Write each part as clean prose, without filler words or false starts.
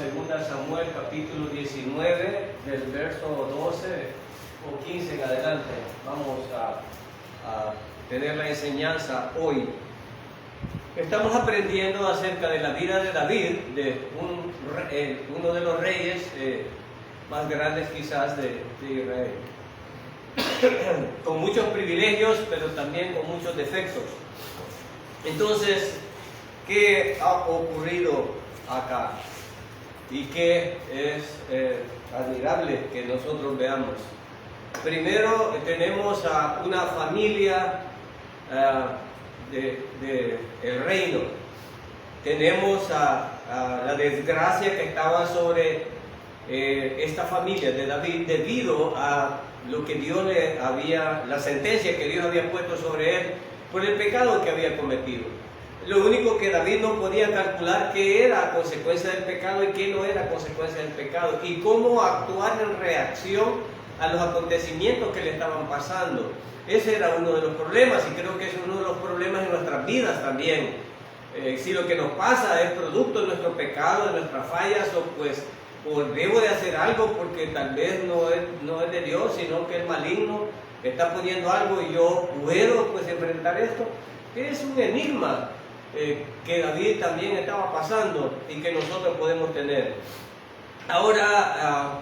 2 Samuel capítulo 19, del verso 12 o 15 en adelante. Vamos a tener la enseñanza hoy. Estamos aprendiendo acerca de la vida de David, de uno de los reyes más grandes quizás de Israel. Con muchos privilegios, pero también con muchos defectos. Entonces, ¿qué ha ocurrido acá? Y qué es admirable que nosotros veamos. Primero, tenemos a una familia del reino. Tenemos a la desgracia que estaba sobre esta familia de David debido a lo que Dios la sentencia que Dios había puesto sobre él por el pecado que había cometido. Lo único que David no podía calcular qué era consecuencia del pecado y qué no era consecuencia del pecado, y cómo actuar en reacción a los acontecimientos que le estaban pasando. Ese era uno de los problemas, y creo que es uno de los problemas en nuestras vidas también. Si lo que nos pasa es producto de nuestro pecado, de nuestras fallas, o debo de hacer algo porque tal vez no es de Dios, sino que el maligno está poniendo algo y yo puedo enfrentar esto. Es un enigma que David también estaba pasando y que nosotros podemos tener. Ahora,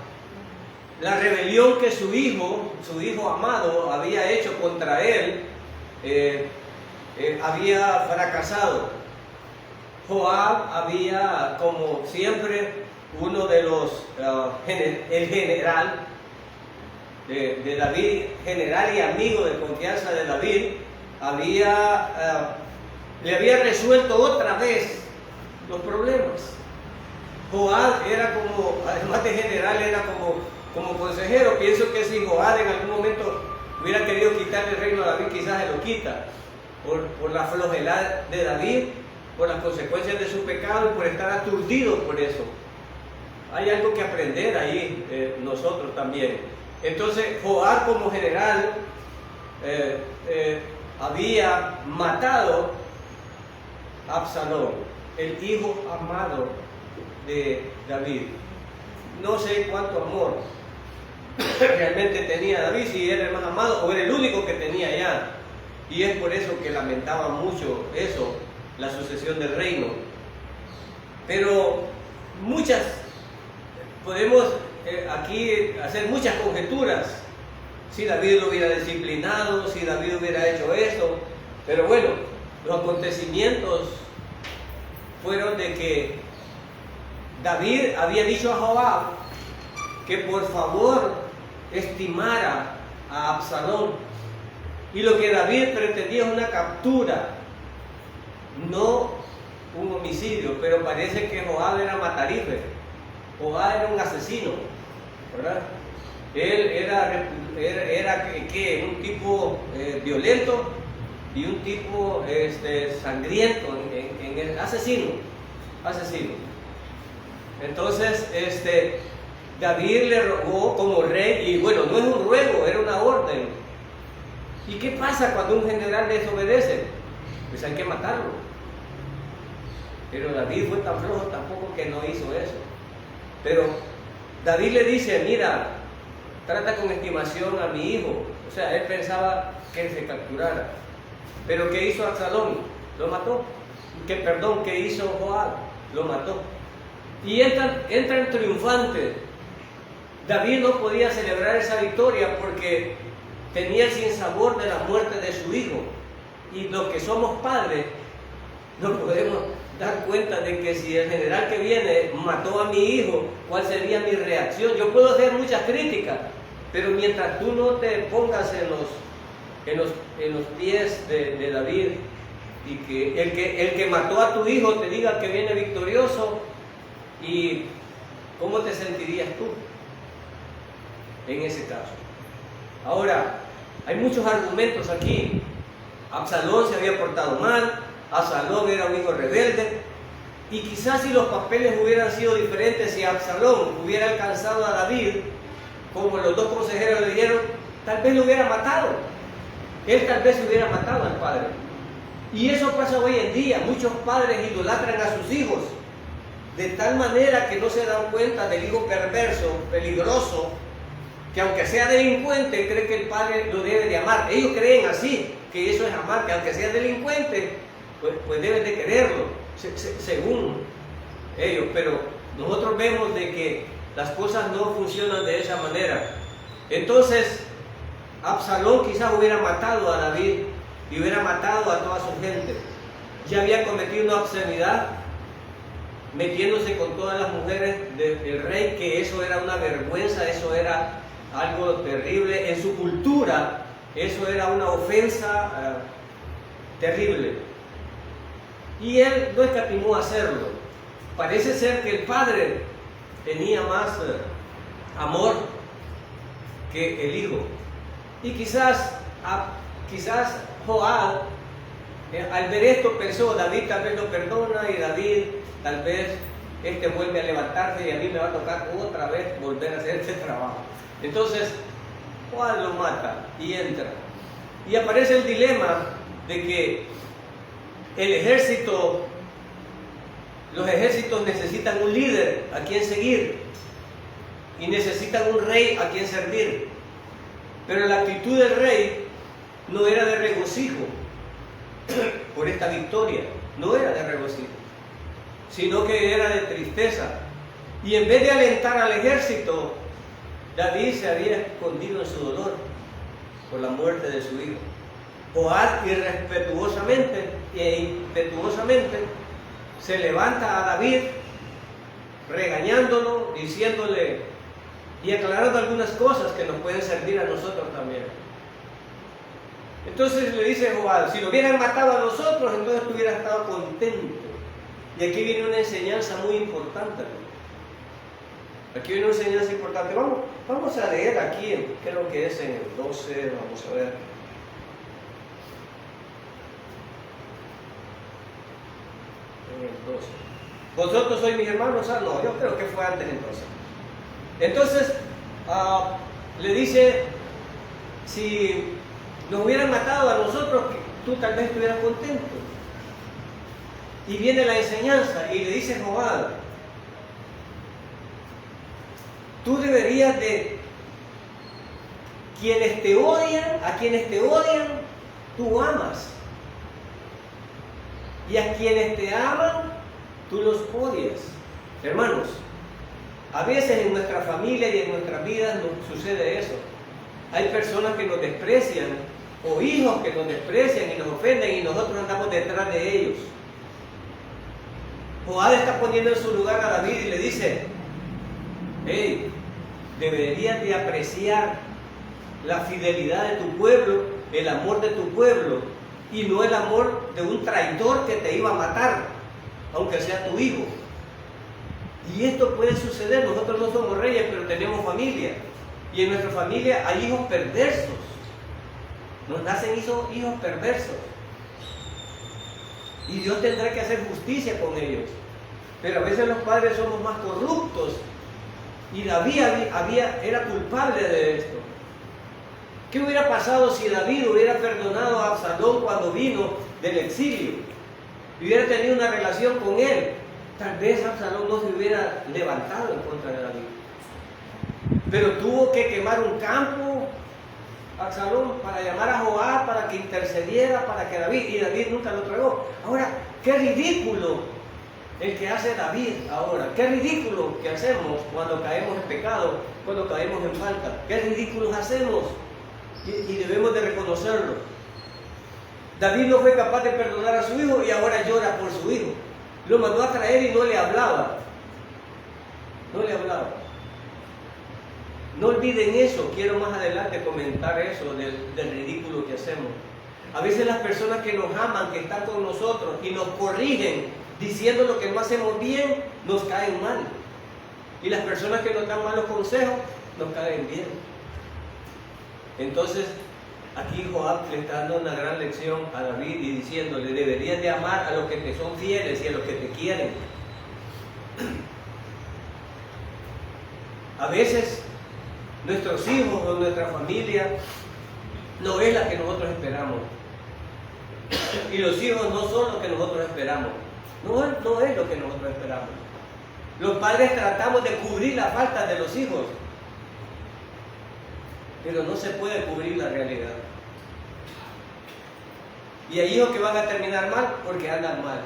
la rebelión que su hijo amado había hecho contra él había fracasado. Joab había, como siempre, uno de los, el general de David, general y amigo de confianza de David, le había resuelto otra vez los problemas. Joab era como, además de general, era como consejero. Pienso que si Joab en algún momento hubiera querido quitarle el reino a David, quizás se lo quita, por la flojedad de David, por las consecuencias de su pecado y por estar aturdido por eso. Hay algo que aprender ahí nosotros también. Entonces Joab como general había matado a Absalón, el hijo amado de David. No sé cuánto amor realmente tenía David, si era el más amado o era el único que tenía ya. Y es por eso que lamentaba mucho eso, la sucesión del reino. Pero podemos aquí hacer muchas conjeturas. Si David lo hubiera disciplinado, si David hubiera hecho eso. Pero bueno, los acontecimientos fueron de que David había dicho a Joab que por favor estimara a Absalón. Y lo que David pretendía es una captura, no un homicidio, pero parece que Joab era matarife. Joab era un asesino, ¿verdad? Él era un tipo violento y un tipo sangriento, en el asesino. Entonces, David le rogó como rey, y bueno, no es un ruego, era una orden. ¿Y qué pasa cuando un general desobedece? Pues hay que matarlo. Pero David fue tan flojo tampoco que no hizo eso. Pero David le dice, mira, trata con estimación a mi hijo. O sea, él pensaba que se capturara. Pero ¿qué hizo Absalón? Lo mató. ¿Qué hizo Joab? Lo mató. Y entran triunfantes. David no podía celebrar esa victoria porque tenía el sinsabor de la muerte de su hijo. Y los que somos padres no podemos dar cuenta de que si el general que viene mató a mi hijo, ¿cuál sería mi reacción? Yo puedo hacer muchas críticas, pero mientras tú no te pongas en los pies de David, y que el que mató a tu hijo te diga que viene victorioso, ¿y cómo te sentirías tú en ese caso? Ahora, hay muchos argumentos aquí. Absalón se había portado mal, Absalón era un hijo rebelde, y quizás si los papeles hubieran sido diferentes, si Absalón hubiera alcanzado a David, como los dos consejeros le dijeron, tal vez lo hubiera matado. Él tal vez hubiera matado al padre. Y eso pasa hoy en día. Muchos padres idolatran a sus hijos, de tal manera que no se dan cuenta del hijo perverso, peligroso, que aunque sea delincuente, cree que el padre lo debe de amar. Ellos creen así, que eso es amar, que aunque sea delincuente, pues deben de quererlo, según ellos. Pero nosotros vemos de que las cosas no funcionan de esa manera. Entonces, Absalón quizás hubiera matado a David y hubiera matado a toda su gente. Ya había cometido una obscenidad, metiéndose con todas las mujeres del rey, que eso era una vergüenza, eso era algo terrible. En su cultura, eso era una ofensa terrible. Y él no escatimó a hacerlo. Parece ser que el padre tenía más amor que el hijo. Y quizás Joab, al ver esto, pensó: David tal vez lo perdona, y David tal vez vuelve a levantarse y a mí me va a tocar otra vez volver a hacer este trabajo. Entonces Joab lo mata y entra. Y aparece el dilema de que los ejércitos necesitan un líder a quien seguir y necesitan un rey a quien servir. Pero la actitud del rey no era de regocijo por esta victoria, no era de regocijo, sino que era de tristeza. Y en vez de alentar al ejército, David se había escondido en su dolor por la muerte de su hijo. Joab irrespetuosamente e impetuosamente se levanta a David, regañándolo, diciéndole y aclarando algunas cosas que nos pueden servir a nosotros también. Entonces le dice Joab: si lo hubieran matado a nosotros, entonces tú hubieras estado contento. Y aquí viene una enseñanza muy importante. Aquí viene una enseñanza importante. Vamos a leer aquí, creo que es en el 12, vamos a ver. En el 12. ¿Vosotros sois mis hermanos? No, yo creo que fue antes entonces. Entonces, le dice: si nos hubieran matado a nosotros, tú tal vez estuvieras contento. Y viene la enseñanza y le dice Joab: tú deberías de, a quienes te odian, tú amas. Y a quienes te aman, tú los odias. Hermanos, a veces en nuestra familia y en nuestras vidas nos sucede eso. Hay personas que nos desprecian, o hijos que nos desprecian y nos ofenden, y nosotros andamos detrás de ellos. Joab está poniendo en su lugar a David y le dice: hey, deberías de apreciar la fidelidad de tu pueblo, el amor de tu pueblo, y no el amor de un traidor que te iba a matar, aunque sea tu hijo. Y esto puede suceder. Nosotros no somos reyes, pero tenemos familia, y en nuestra familia hay hijos perversos. Nos nacen hijos perversos, y Dios tendrá que hacer justicia con ellos. Pero a veces los padres somos más corruptos, y David era culpable de esto. ¿Qué hubiera pasado si David hubiera perdonado a Absalón cuando vino del exilio y hubiera tenido una relación con él? Tal vez Absalón no se hubiera levantado en contra de David. Pero tuvo que quemar un campo, Absalón, para llamar a Joab para que intercediera para que David, y David nunca lo tragó. Ahora, qué ridículo el que hace David ahora. Qué ridículo que hacemos cuando caemos en pecado, cuando caemos en falta. Qué ridículos hacemos, y debemos de reconocerlo. David no fue capaz de perdonar a su hijo y ahora llora por su hijo. Lo mandó a traer y no le hablaba. No le hablaba. No olviden eso. Quiero más adelante comentar eso del ridículo que hacemos. A veces las personas que nos aman, que están con nosotros y nos corrigen diciendo lo que no hacemos bien, nos caen mal. Y las personas que nos dan malos consejos, nos caen bien. Entonces, aquí Joab le está dando una gran lección a David y diciéndole: deberías de amar a los que te son fieles y a los que te quieren. A veces nuestros hijos o nuestra familia no es la que nosotros esperamos, y los hijos no son lo que nosotros esperamos. No es lo que nosotros esperamos. Los padres tratamos de cubrir la falta de los hijos, pero no se puede cubrir la realidad. Y hay hijos que van a terminar mal porque andan mal.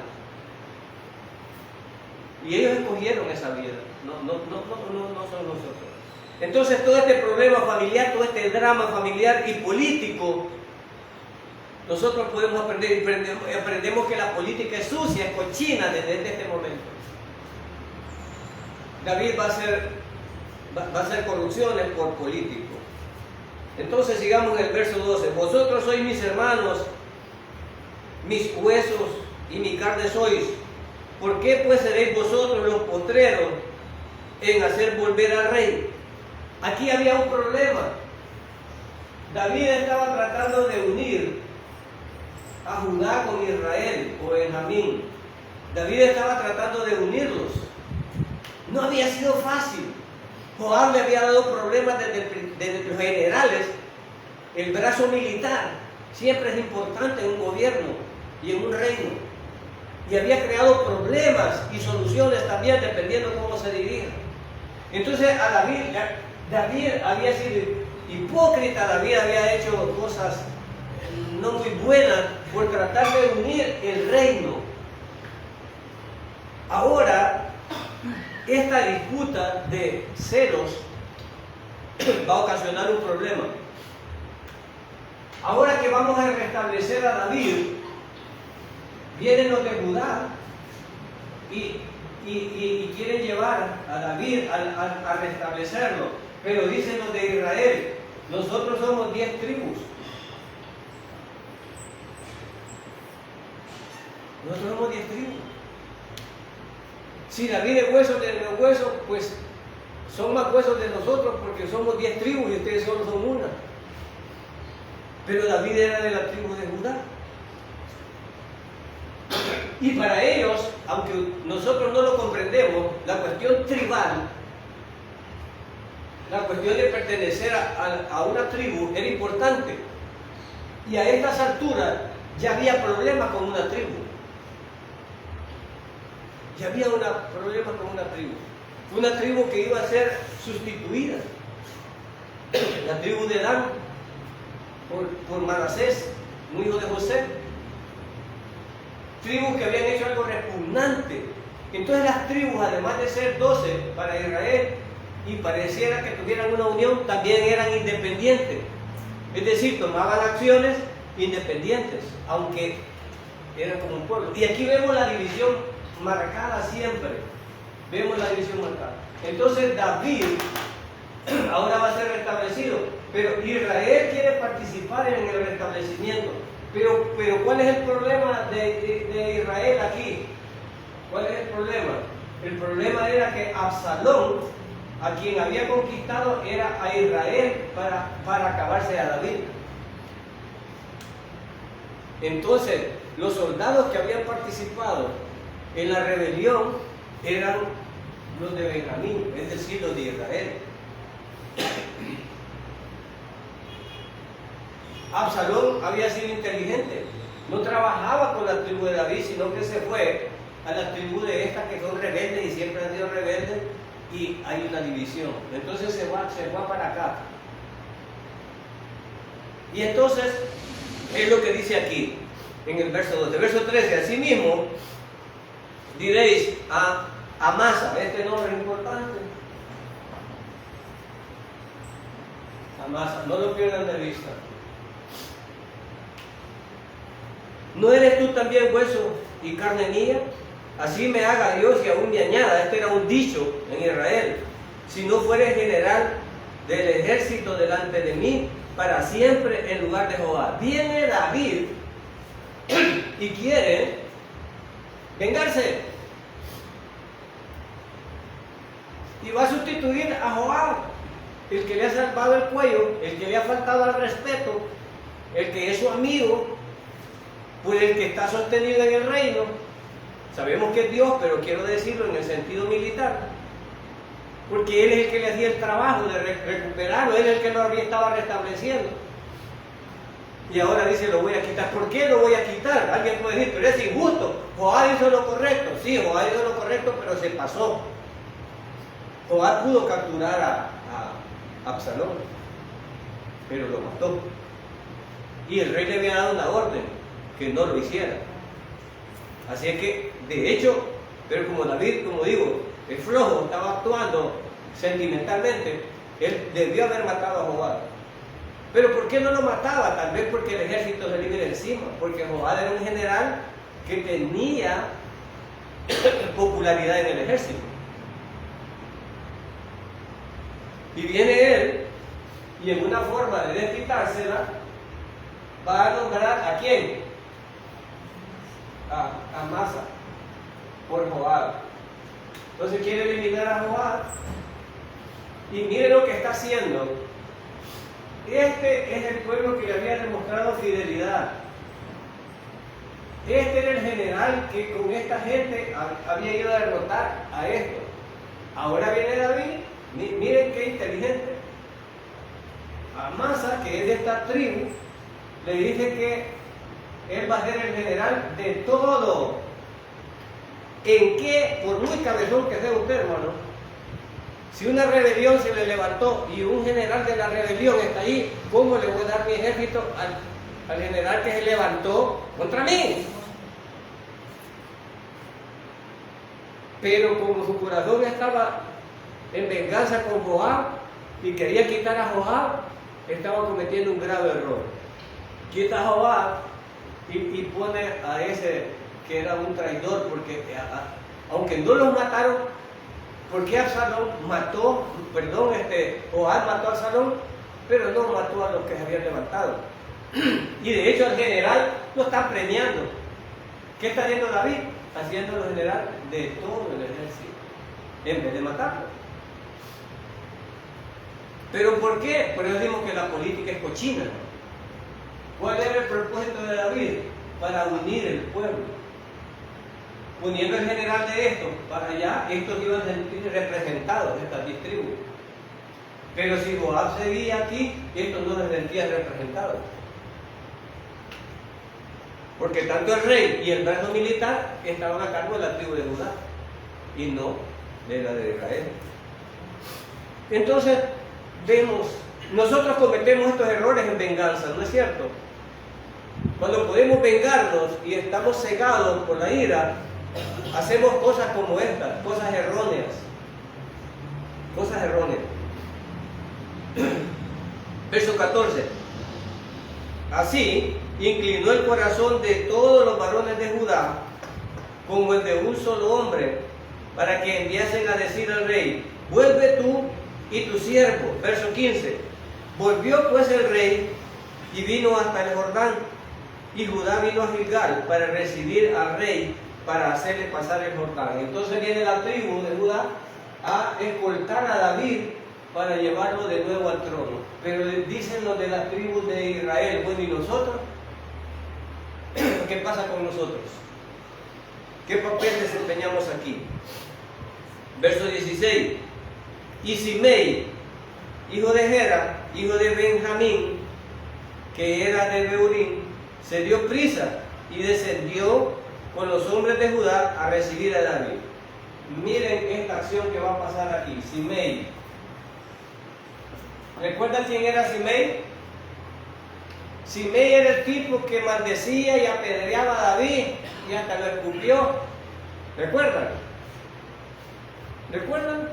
Y ellos escogieron esa vida, no son nosotros. Entonces todo este problema familiar, todo este drama familiar y político, nosotros podemos aprender y aprendemos que la política es sucia, es cochina desde este momento. David va a hacer corrupciones por político. Entonces sigamos en el verso 12. Vosotros sois mis hermanos, mis huesos y mi carne sois. ¿Por qué pues seréis vosotros los postreros en hacer volver al rey? Aquí había un problema. David estaba tratando de unir a Judá con Israel o Benjamín. David estaba tratando de unirlos. No había sido fácil. Joab le había dado problemas desde los generales. El brazo militar siempre es importante en un gobierno y en un reino. Y había creado problemas y soluciones también dependiendo de cómo se dirija. Entonces a David había sido hipócrita, David había hecho cosas no muy buenas por tratar de unir el reino. Ahora, esta disputa de celos va a ocasionar un problema. Ahora que vamos a restablecer a David, vienen los de Judá y quieren llevar a David a restablecerlo. Pero dicen los de Israel, nosotros somos 10 tribus. Nosotros somos 10 tribus. Si David es hueso de los huesos, pues son más huesos de nosotros porque somos 10 tribus y ustedes solo son una. Pero David era de la tribu de Judá. Y para ellos, aunque nosotros no lo comprendemos, la cuestión tribal, la cuestión de pertenecer a una tribu era importante. Y a estas alturas ya había problemas con una tribu. Ya había problemas con una tribu. Una tribu que iba a ser sustituida. La tribu de Dan por Manasés, un hijo de José. Tribus que habían hecho algo repugnante. Entonces las tribus, además de ser 12 para Israel, y pareciera que tuvieran una unión, también eran independientes. Es decir, tomaban acciones independientes, aunque eran como un pueblo. Y aquí vemos la división marcada siempre. Vemos la división marcada. Entonces David ahora va a ser restablecido, pero Israel quiere participar en el restablecimiento. Pero ¿cuál es el problema de Israel aquí? ¿Cuál es el problema? El problema era que Absalón, a quien había conquistado, era a Israel para acabarse a David. Entonces, los soldados que habían participado en la rebelión eran los de Benjamín, es decir, los de Israel. Absalón había sido inteligente, no trabajaba con la tribu de David, sino que se fue a la tribu de estas que son rebeldes y siempre han sido rebeldes, y hay una división. Entonces se fue para acá. Y entonces es lo que dice aquí en el verso 12. Verso 13, asimismo diréis a Amasa, este nombre es importante. Amasa, no lo pierdan de vista. ¿No eres tú también hueso y carne mía? Así me haga Dios y aún me añada. Este era un dicho en Israel. Si no fueres general del ejército delante de mí, para siempre en lugar de Jehová. Viene David y quiere vengarse. Y va a sustituir a Joab, el que le ha salvado el cuello, el que le ha faltado al respeto, el que es su amigo, pues el que está sostenido en el reino. Sabemos que es Dios, pero quiero decirlo en el sentido militar, porque Él es el que le hacía el trabajo de recuperarlo, Él es el que lo estaba restableciendo. Y ahora dice, lo voy a quitar. ¿Por qué lo voy a quitar? Alguien puede decir, pero es injusto. Joab hizo lo correcto. Sí, Joab hizo lo correcto, pero se pasó. Joab pudo capturar a Absalón, pero lo mató. Y el rey le había dado una orden, que no lo hiciera. Así es que, de hecho, pero como David, como digo, es flojo, estaba actuando sentimentalmente, él debió haber matado a Joab. Pero ¿por qué no lo mataba? Tal vez porque el ejército se le iba encima, porque Joab era un general que tenía popularidad en el ejército. Y viene él, y en una forma de desquitársela, va a nombrar ¿a quién? A Amasa, por Joab. Entonces quiere eliminar a Joab, y mire lo que está haciendo. Este es el pueblo que le había demostrado fidelidad. Este era el general que con esta gente había ido a derrotar a esto. Ahora viene David, miren qué inteligente. Amasa, que es de esta tribu, le dice que él va a ser el general de todo. ¿En qué? Por muy cabezón que sea usted, hermano. Si una rebelión se le levantó y un general de la rebelión está ahí, ¿cómo le voy a dar mi ejército al general que se levantó contra mí? Pero como su corazón estaba en venganza con Joab y quería quitar a Joab, estaba cometiendo un grave error. Quita a Joab y pone a ese que era un traidor, porque aunque no los mataron, porque Absalón mató, Joab mató a Absalón, pero no mató a los que se habían levantado. Y de hecho al general lo están premiando. ¿Qué está haciendo David? Haciéndolo general de todo el ejército, en vez de matarlo. ¿Pero por qué? Por eso decimos que la política es cochina. ¿Cuál era el propósito de David? Para unir el pueblo. Poniendo el general de esto para allá, estos iban a sentir representados, estas tribus. Pero si Joab seguía aquí, estos no se sentían representados. Porque tanto el rey y el brazo militar estaban a cargo de la tribu de Judá y no de la de Israel. Entonces, vemos, nosotros cometemos estos errores en venganza, ¿no es cierto? Cuando podemos vengarnos y estamos cegados por la ira, hacemos cosas como estas, cosas erróneas. Cosas erróneas. Verso 14. Así inclinó el corazón de todos los varones de Judá como el de un solo hombre, para que enviasen a decir al rey: vuelve tú y tu siervo. Verso 15. Volvió pues el rey y vino hasta el Jordán, y Judá vino a Gilgal para recibir al rey, para hacerle pasar el Jordán. Entonces viene la tribu de Judá a escoltar a David para llevarlo de nuevo al trono. Pero dicen los de la tribu de Israel: bueno, ¿y nosotros? ¿Qué pasa con nosotros? ¿Qué papel desempeñamos aquí? Verso 16. Y Simei, hijo de Gera, hijo de Benjamín, que era de Beurín, se dio prisa y descendió con los hombres de Judá a recibir a David. Miren esta acción que va a pasar aquí. Simei. ¿Recuerdan quién era Simei? Simei era el tipo que maldecía y apedreaba a David y hasta lo escupió. ¿Recuerdan? ¿Recuerdan?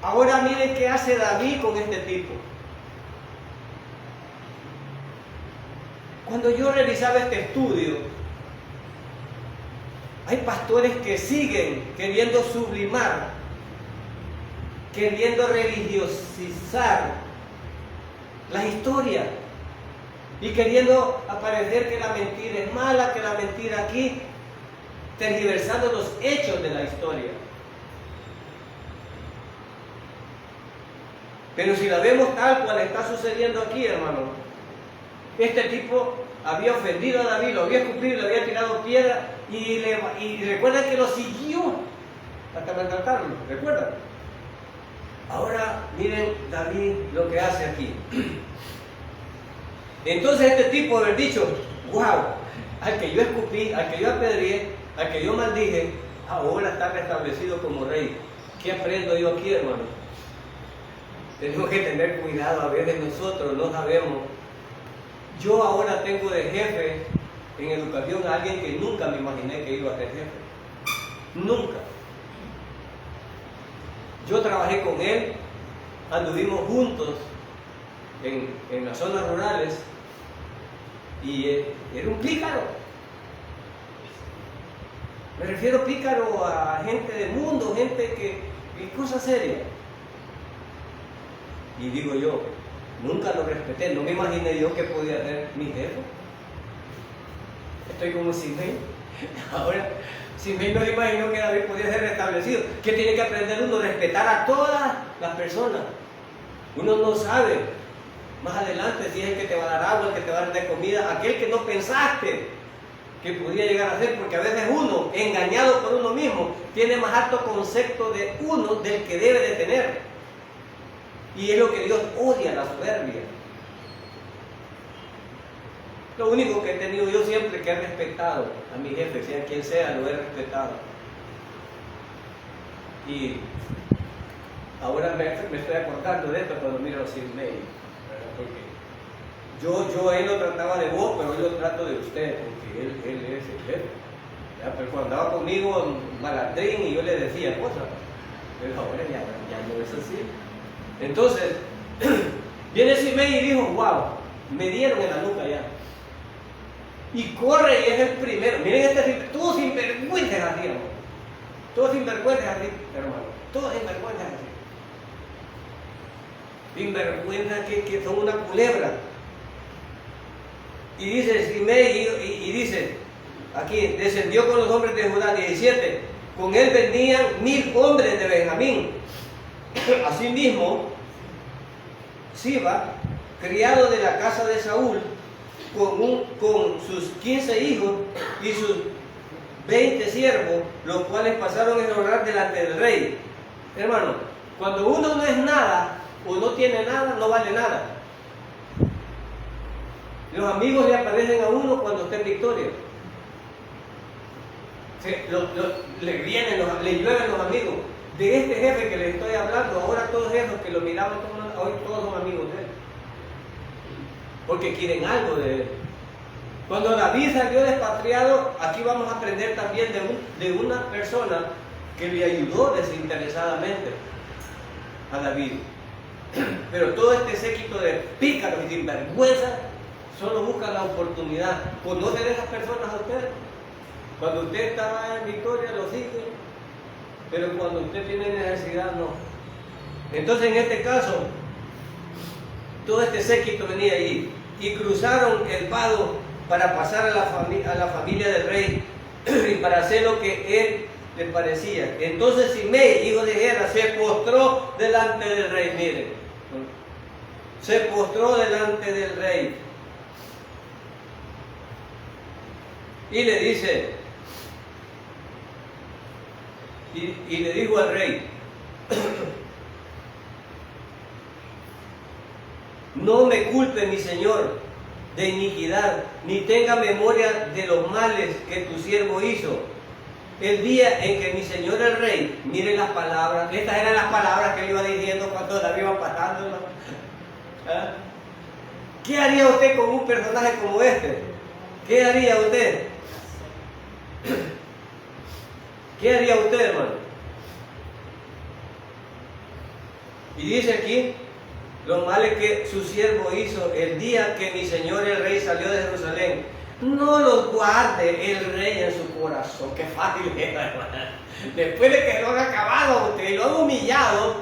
Ahora miren qué hace David con este tipo. Cuando yo realizaba este estudio, hay pastores que siguen queriendo sublimar, queriendo religiosizar la historia y queriendo aparecer que la mentira es mala, que la mentira aquí, tergiversando los hechos de la historia. Pero si la vemos tal cual está sucediendo aquí, hermano, este tipo había ofendido a David, lo había escupido, le había tirado piedra y recuerda que lo siguió hasta maltratarlo, ¿recuerdan? Ahora miren David lo que hace aquí. Entonces este tipo haber dicho: wow, al que yo escupí, al que yo apedreé, al que yo maldije, ahora está restablecido como rey. ¿Qué aprendo yo aquí, hermano? Tenemos que tener cuidado, a veces nosotros no sabemos. Yo ahora tengo de jefe en educación a alguien que nunca me imaginé que iba a ser jefe. Nunca. Yo trabajé con él, anduvimos juntos en las zonas rurales y era un pícaro. Me refiero pícaro a gente del mundo, gente que cosa seria. Y digo yo, nunca lo respeté, no me imaginé yo que podía ser mi jefe. Estoy como Simei. Ahora, Simei no le imaginó que David podía ser restablecido. ¿Qué tiene que aprender uno? Respetar a todas las personas. Uno no sabe más adelante si es el que te va a dar agua, el que te va a dar de comida, aquel que no pensaste que podía llegar a ser, porque a veces uno, engañado por uno mismo, tiene más alto concepto de uno del que debe de tener. Y es lo que Dios odia, la soberbia. Lo único que he tenido yo siempre que he respetado a mi jefe, sea quien sea, lo he respetado. Y ahora me estoy acordando de esto cuando miro a Simei, porque yo a él lo trataba de vos, pero yo lo trato de usted, porque él es el jefe. ¿Ya? Pero cuando andaba conmigo malandrín y yo le decía cosas, pero ahora ya no es así. Entonces, viene Simei y dijo, wow, me dieron en la nuca ya. Y corre y es el primero. Miren todos sinvergüenzas así, hermano. Todos sinvergüenzas así, hermano. Todos sinvergüenzas así. Sinvergüenzas que son una culebra. Y dice Simei, y dice, aquí, descendió con los hombres de Judá, 17. Con él venían 1000 hombres de Benjamín. Asimismo, Siba, criado de la casa de Saúl, con sus 15 hijos y sus 20 siervos, los cuales pasaron a orar delante del rey. Hermano, cuando uno no es nada o no tiene nada, no vale nada. Los amigos le aparecen a uno cuando está en victoria. Le llueven los amigos. De este jefe que les estoy hablando, ahora todos esos que lo miraban, hoy todos son amigos de él. Porque quieren algo de él. Cuando David salió despatriado, aquí vamos a aprender también de una persona que le ayudó desinteresadamente a David. Pero todo este séquito de pícaros y sinvergüenza solo buscan la oportunidad. ¿Conocen esas personas a ustedes? Cuando usted está en victoria lo sigue, pero cuando usted tiene necesidad no. Entonces en este caso, todo este séquito venía allí y cruzaron el vado para pasar a la familia del rey y para hacer lo que él le parecía. Entonces Simei, hijo de Gera, se postró delante del rey. Miren, se postró delante del rey y le dice, y le dijo al rey, no me culpe mi señor de iniquidad, ni tenga memoria de los males que tu siervo hizo. El día en que mi señor el rey, miren las palabras, estas eran las palabras que él iba diciendo cuando David iba pasando. ¿Ah? ¿Qué haría usted con un personaje como este? ¿Qué haría usted? ¿Qué haría usted, hermano? Y dice aquí, los males que su siervo hizo el día que mi señor el rey salió de Jerusalén, no los guarde el rey en su corazón. Qué fácil era, hermano. Después de que lo han acabado a usted y lo han humillado,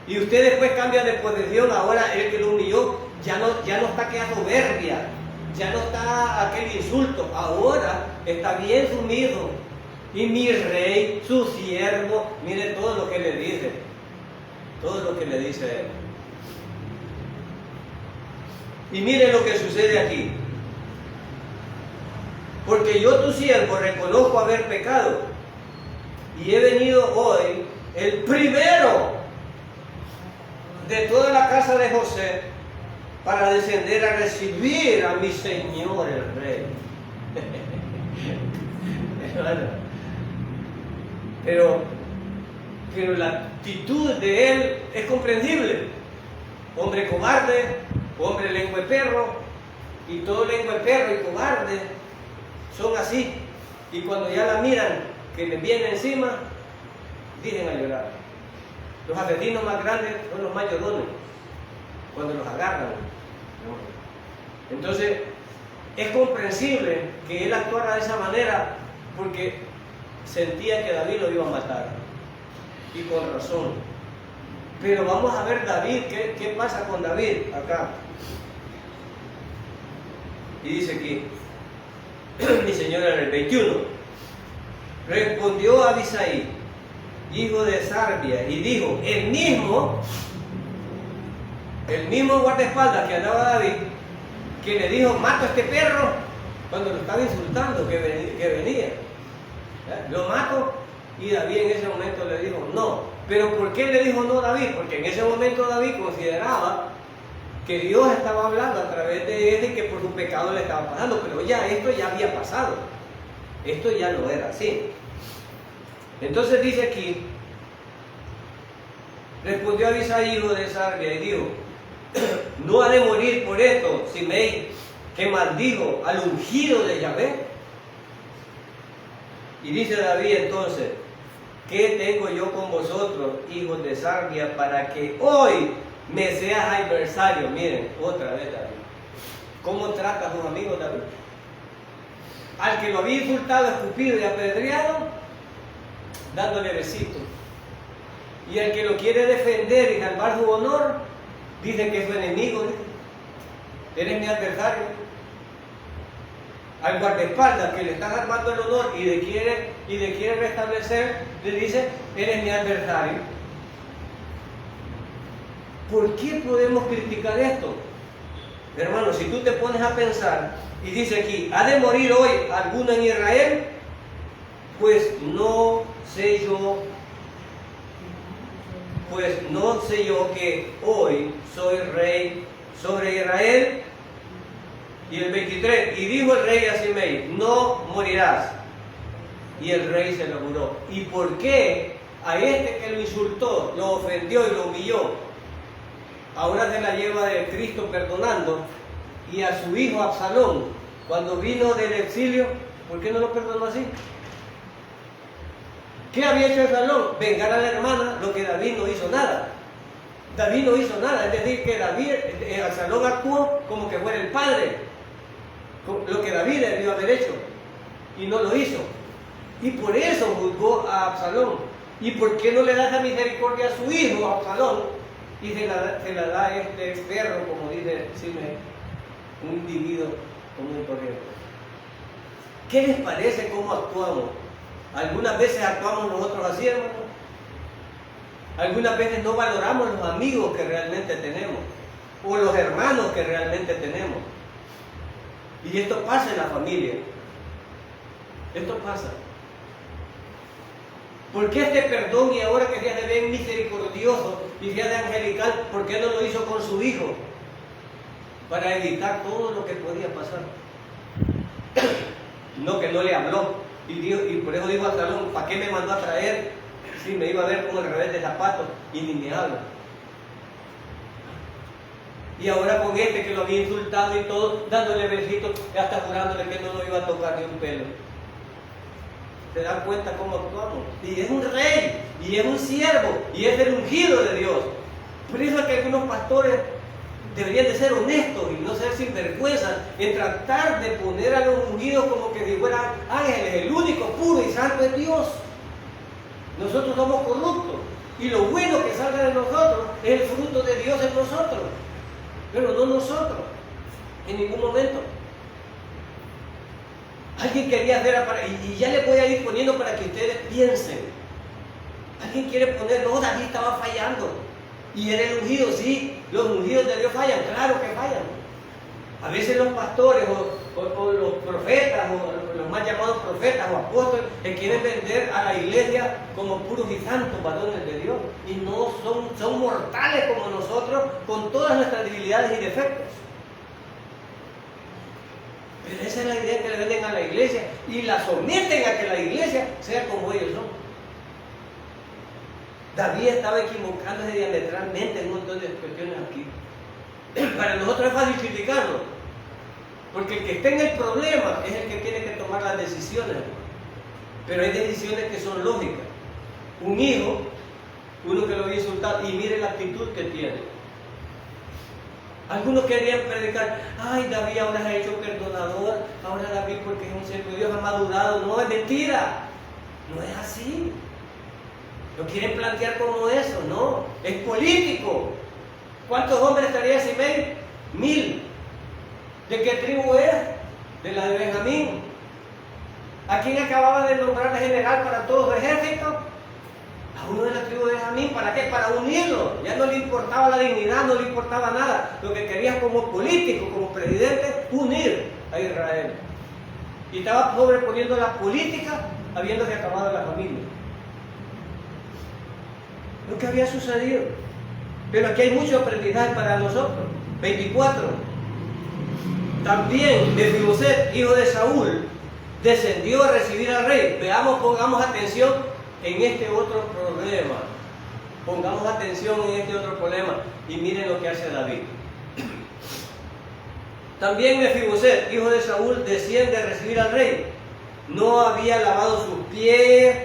y usted después cambia de posición, ahora el que lo humilló ya no está aquella soberbia, ya no está aquel insulto, ahora está bien sumido. Y mi rey, su siervo, mire todo lo que le dice, todo lo que le dice a él. Y mire lo que sucede aquí. Porque yo, tu siervo, reconozco haber pecado, y he venido hoy, el primero de toda la casa de José, para descender a recibir a mi señor el rey. Pero pero la actitud de él es comprensible. Hombre cobarde, hombre lengua de perro, y todo lengua de perro y cobarde son así. Y cuando ya la miran que les viene encima, dicen a llorar. Los asesinos más grandes son los más llorones, cuando los agarran. Entonces, es comprensible que él actuara de esa manera porque sentía que David lo iba a matar. Y con razón. Pero vamos a ver David, ¿qué pasa con David acá? Y dice aquí, mi señora en el 21, respondió Abisai, hijo de Sarbia, y dijo, el mismo guardaespaldas que andaba David, que le dijo, mato a este perro, cuando lo estaba insultando, que venía. Lo mato, y David en ese momento le dijo, no. Pero ¿por qué le dijo no David? Porque en ese momento David consideraba que Dios estaba hablando a través de él y que por su pecado le estaba pasando, pero ya esto ya había pasado. Esto ya no era así. Entonces dice aquí, respondió Abisai, hijo de Sarbia, y dijo, no ha de morir por esto Simei, que maldijo al ungido de Yahvé. Y dice David entonces, ¿qué tengo yo con vosotros, hijos de Sarbia, para que hoy me seas adversario? Miren, otra vez David. ¿Cómo trata a sus amigos David? Al que lo había insultado, escupido y apedreado, dándole besitos. Y al que lo quiere defender y salvar su honor, dice que es su enemigo. Eres mi adversario. Al guardaespaldas que le está salvando el honor y le quiere restablecer, le dice, eres mi adversario. ¿Por qué podemos criticar esto? Hermano, si tú te pones a pensar y dice aquí, ¿ha de morir hoy alguno en Israel? Pues no sé yo que hoy soy rey sobre Israel. Y el 23, y dijo el rey a Simei, no morirás. Y el rey se lo juró. ¿Y por qué a este que lo insultó, lo ofendió y lo humilló, ahora se la lleva de Cristo perdonando? Y a su hijo Absalón, cuando vino del exilio, ¿por qué no lo perdonó así? ¿Qué había hecho Absalón? Vengar a la hermana, lo que David no hizo nada. David no hizo nada, es decir, que Absalón actuó como que fuera el padre, lo que David debió haber hecho, y no lo hizo. Y por eso juzgó a Absalón. ¿Y por qué no le da esa misericordia a su hijo Absalón? Y se la da a este perro, como dice Simei, un individuo común y corriente. ¿Qué les parece cómo actuamos? Algunas veces actuamos nosotros así, hermano. Algunas veces no valoramos los amigos que realmente tenemos, o los hermanos que realmente tenemos. Y esto pasa en la familia. Esto pasa. ¿Por qué este perdón, y ahora que ya se ve misericordioso y ya de angelical, por qué no lo hizo con su hijo? Para evitar todo lo que podía pasar. No, que no le habló. Y por eso dijo a Absalón, ¿para qué me mandó a traer? Si me iba a ver como el revés de zapatos y ni me habla. Y ahora con este que lo había insultado y todo, dándole besitos, hasta jurándole que no lo iba a tocar ni un pelo. ¿Se dan cuenta cómo actuamos? Y es un rey, y es un siervo, y es el ungido de Dios. Por eso es que algunos pastores deberían de ser honestos y no ser sinvergüenzas en tratar de poner a los ungidos como que si fueran ángeles. El único puro y santo es Dios. Nosotros somos corruptos, y lo bueno que salga de nosotros es el fruto de Dios en nosotros, pero no nosotros, en ningún momento. Alguien quería hacer, y ya le voy a ir poniendo para que ustedes piensen. Alguien quiere poner, no, David estaba fallando, y era el ungido. Sí, los ungidos de Dios fallan, claro que fallan. A veces los pastores o los profetas, o los más llamados profetas o apóstoles, que quieren vender a la iglesia como puros y santos varones de Dios, y no son mortales como nosotros, con todas nuestras debilidades y defectos. Pero esa es la idea que le venden a la iglesia, y la someten a que la iglesia sea como ellos son. David estaba equivocándose diametralmente en un montón de cuestiones aquí. Para nosotros es fácil criticarlo, porque el que está en el problema es el que tiene que tomar las decisiones. Pero hay decisiones que son lógicas. Un hijo, uno que lo había insultado, y mire la actitud que tiene. Algunos querían predicar, ay, David ahora se ha hecho perdonador, ahora David porque es un siervo de Dios, ha madurado. No, es mentira, no es así. Lo quieren plantear como eso, no, es político. ¿Cuántos hombres estaría Simei? 1000. ¿De qué tribu es? De la de Benjamín. ¿A quién acababa de nombrar de general para todo su ejército? A uno de la tribu de Benjamín. ¿Para qué? Para unirlo. Ya no le importaba la dignidad, no le importaba nada. Lo que quería como político, como presidente, unir a Israel. Y estaba sobreponiendo la política habiéndose acabado la familia. Lo que había sucedido. Pero aquí hay mucho aprendizaje para nosotros. 24. También Mefiboset, hijo de Saúl, descendió a recibir al rey. Veamos, pongamos atención en este otro problema. Pongamos atención en este otro problema. Y miren lo que hace David. También Mefiboset, hijo de Saúl, desciende a recibir al rey. No había lavado sus pies,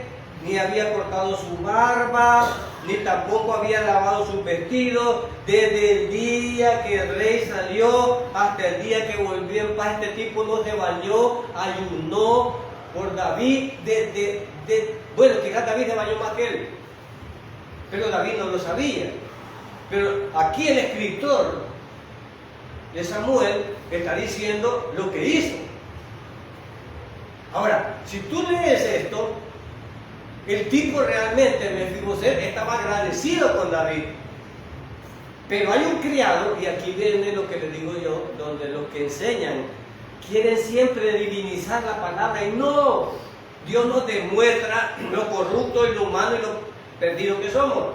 ni había cortado su barba, ni tampoco había lavado sus vestidos, desde el día que el rey salió hasta el día que volvió en paz. Este tipo no se bañó, ayunó por David, bueno, quizás David se bañó más que él, pero David no lo sabía. Pero aquí el escritor de Samuel está diciendo lo que hizo. Ahora, si tú lees esto, el tipo realmente, Mefiboset, estaba agradecido con David. Pero hay un criado, y aquí viene lo que le digo yo, donde los que enseñan quieren siempre divinizar la palabra, y no, Dios nos demuestra lo corrupto y lo humano y lo perdido que somos.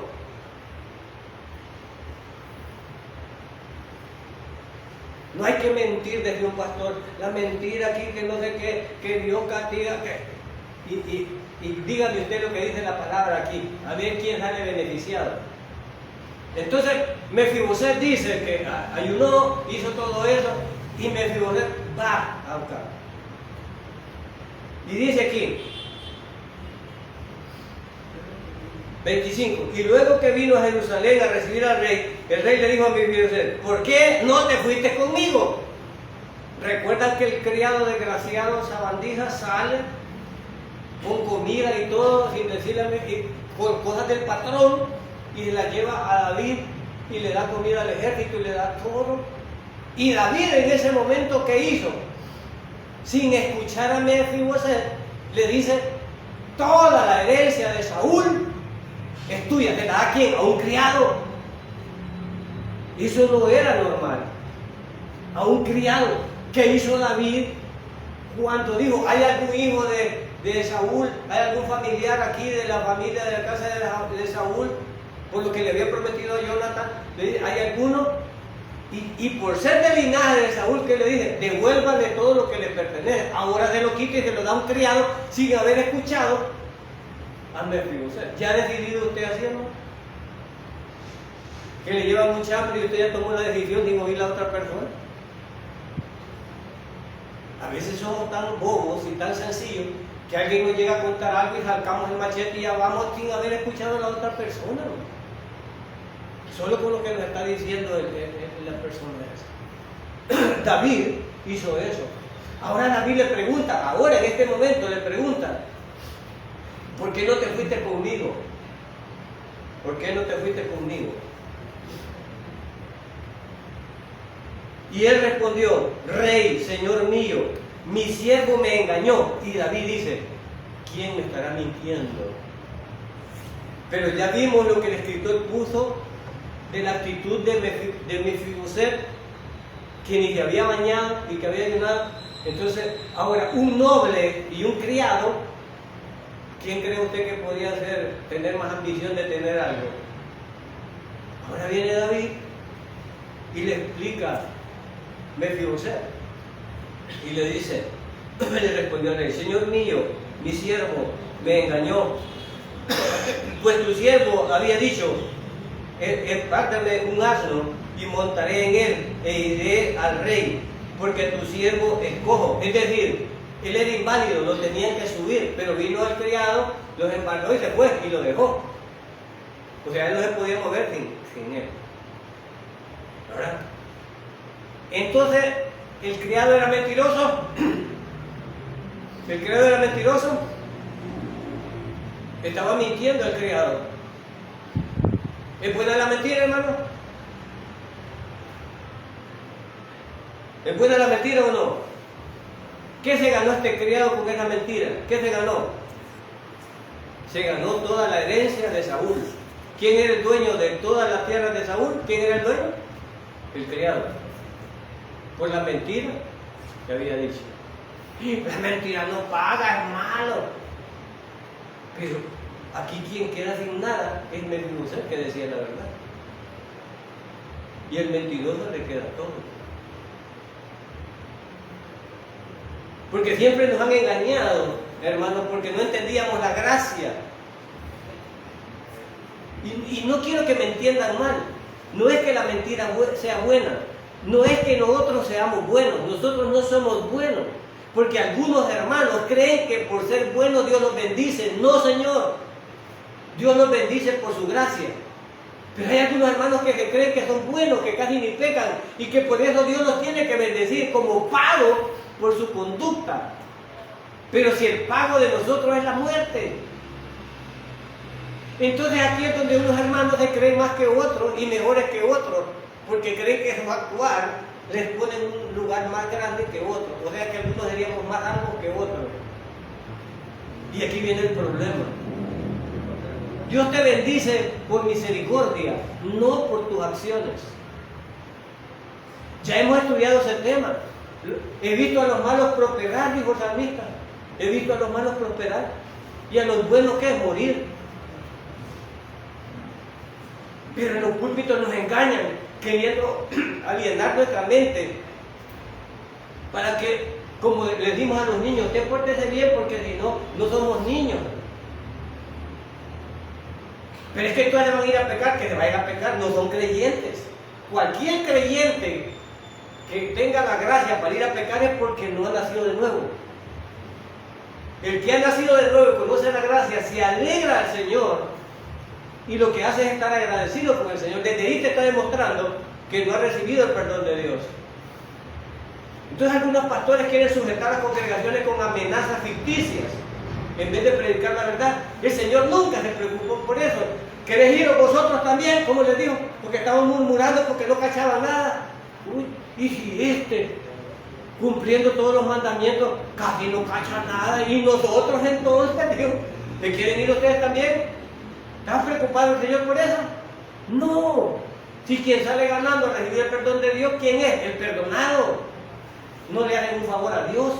No hay que mentir, decía un pastor, la mentira aquí, que no sé qué, que Dios castiga, y dígame usted lo que dice la palabra aquí, a ver quién sale beneficiado. Entonces, Mefiboset dice que ayunó, hizo todo eso, y Mefiboset va a buscar. Y dice aquí, 25, y luego que vino a Jerusalén a recibir al rey, el rey le dijo a Mefiboset, ¿por qué no te fuiste conmigo? ¿Recuerdan que el criado desgraciado sabandija sale con comida y todo, sin decirle, con cosas del patrón, y se la lleva a David y le da comida al ejército y le da todo? Y David en ese momento, ¿qué hizo? Sin escuchar a Mefiboset, le dice, toda la herencia de Saúl es tuya. ¿Te la da a quién? A un criado. Eso no era normal. A un criado. ¿Qué hizo David cuando dijo, hay algún hijo de Saúl, hay algún familiar aquí de la familia de la casa de Saúl, por lo que le había prometido a Jonathan? Le dice, ¿hay alguno? Y por ser del linaje de Saúl, ¿qué le dice? Devuélvale todo lo que le pertenece. Ahora se lo quita y se lo da a un criado sin haber escuchado a Mefiboset. ¿Ya ha decidido usted hacerlo? Que le lleva mucha hambre y usted ya tomó la decisión sin oír a la otra persona. A veces somos tan bobos y tan sencillos que alguien nos llega a contar algo y sacamos el machete y ya vamos sin haber escuchado a la otra persona, ¿no? Solo con lo que nos está diciendo la persona esa. David hizo eso. Ahora David le pregunta, ahora en este momento le pregunta, ¿por qué no te fuiste conmigo? ¿Por qué no te fuiste conmigo? Y él respondió, Rey, Señor mío, mi siervo me engañó. Y David dice, ¿quién me estará mintiendo? Pero ya vimos lo que el escritor puso de la actitud de Mefiboset, que ni se había bañado y que había ayunado. Entonces, ahora, un noble y un criado, ¿quién cree usted que podía tener más ambición de tener algo? Ahora viene David y le explica Mefiboset y le dice, le respondió el rey, Señor mío, mi siervo me engañó. Pues tu siervo había dicho, empártame un asno y montaré en él e iré al rey, porque tu siervo es cojo. Es decir, él era inválido, lo tenían que subir, pero vino el criado, los empaló y se fue y lo dejó. O sea, él no se podía mover sin él. ¿Verdad? Entonces, el criado era mentiroso. El criado era mentiroso. Estaba mintiendo el criado. ¿Es buena la mentira, hermano? ¿Es buena la mentira o no? ¿Qué se ganó este criado con esa mentira? ¿Qué se ganó? Se ganó toda la herencia de Saúl. ¿Quién era el dueño de todas las tierras de Saúl? ¿Quién era el dueño? El criado. Por la mentira que había dicho. La mentira no paga, es malo. Pero aquí quien queda sin nada es Mefiboset, que decía la verdad. Y el mentiroso le queda todo. Porque siempre nos han engañado, hermanos, porque no entendíamos la gracia. Y no quiero que me entiendan mal. No es que la mentira sea buena. No es que nosotros seamos buenos. Nosotros no somos buenos. Porque algunos hermanos creen que por ser buenos Dios los bendice. No, Señor. Dios los bendice por su gracia. Pero hay algunos hermanos que creen que son buenos, que casi ni pecan, y que por eso Dios los tiene que bendecir como pago por su conducta. Pero si el pago de nosotros es la muerte. Entonces aquí es donde unos hermanos se creen más que otros y mejores que otros, porque creen que su actuar les pone en un lugar más grande que otros. O sea que algunos seríamos más altos que otros. Y aquí viene el problema. Dios te bendice por misericordia, no por tus acciones. Ya hemos estudiado ese tema. He visto a los malos prosperar, dijo el salmista. He visto a los malos prosperar. Y a los buenos, ¿qué es? Morir. Pero en los púlpitos nos engañan, queriendo alienar nuestra mente. Para que, como le decimos a los niños, usted pórtese bien porque si no, no somos niños. Pero es que todos van a ir a pecar, que se vayan a pecar, no son creyentes. Cualquier creyente que tenga la gracia para ir a pecar es porque no ha nacido de nuevo. El que ha nacido de nuevo y conoce la gracia se alegra al Señor y lo que hace es estar agradecido con el Señor. Desde ahí te está demostrando que no ha recibido el perdón de Dios. Entonces algunos pastores quieren sujetar las congregaciones con amenazas ficticias en vez de predicar la verdad. El Señor nunca se preocupó por eso. ¿Queréis ir vosotros también? ¿Cómo les digo? Porque estaban murmurando porque no cachaban nada. Uy, y si cumpliendo todos los mandamientos, casi no cacha nada. Y nosotros entonces, digo, ¿te quieren ir ustedes también? ¿Está preocupado el Señor por eso? No. Si quien sale ganando a recibir el perdón de Dios, ¿quién es? El perdonado. No le hacen un favor a Dios.